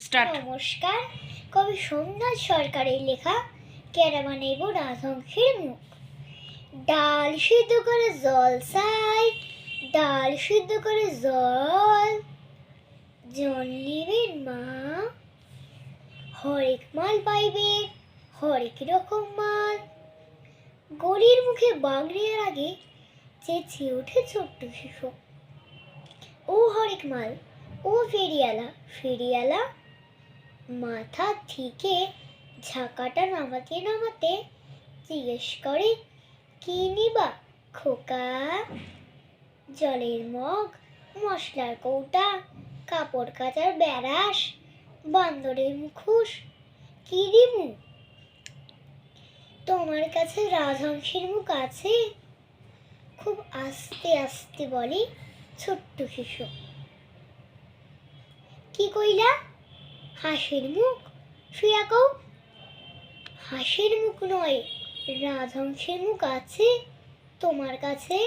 Start. নমস্কার। কবি সোমনাথ সরকারের লেখা কেরা বানাইব রাজহংসের মুখ। ডাল সিদ্ধ করে জল চাই, ডাল সিদ্ধ করে জল নিবেন মা। হরেক মাল পাইবে, হরেক রকম মাল। গলির মুখে বাগড়িয়ার আগে চেঁচিয়ে ওঠে ছোট্ট শিশু, ও হরেক মাল, ও ফেরিয়ালা, ফেরিয়ালা। মাথা থেকে ঝাঁকাটা নামাতে নামাতে জিজ্ঞেস করে, কি নিবা খোকা? জলের মগ, মশলার কৌটা, কাপড় কাচার ব্যারাস, বান্দরের মুখোশ, কি দিমু? তোমার কাছে রাজহংসের মুখ আছে? খুব আস্তে আস্তে বলে ছোট্ট শিশু। কি কইলা? হাঁসের মুখ? শুয়া কও। হাঁসের মুখ নয়, রাজহংসের মুখ আছে তোমার কাছে।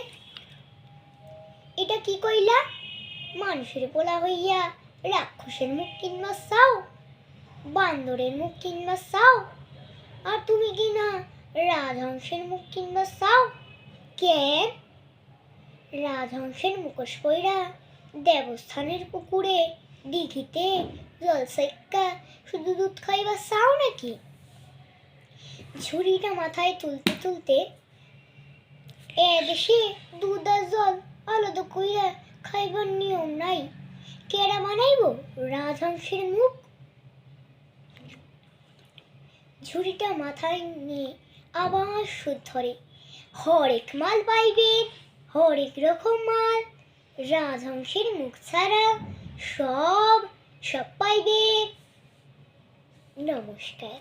এটা কি কইলা? মানুষের পোলা হইয়া রাক্ষসের মুখ কিনবা চাও, বান্দরের মুখ কিনবা চাও, আর তুমি কি না রাজহংসের মুখ কিনবা চাও? কেন? রাজহংসের মুখোশ পইরা দেবস্থানের পুকুরে দিঘিতে জলসাইক্কা শুধু দুধ খাইবা চাও নাকি? ঝুড়িটা মাথায় তুলতে তুলতে, এ দেশে দুধ আর জল আলাদা কইরা খাইবার নিয়ম নাই। কেরা বানাইব রাজহংসের মুখ? ঝুড়িটা মাথায় নিয়ে আবার সুর ধরে, হরেক মাল পাইবে, হরেক রকম মাল। রাজহংসের মুখ ছাড়া সব সব পাইবে। নমস্কার।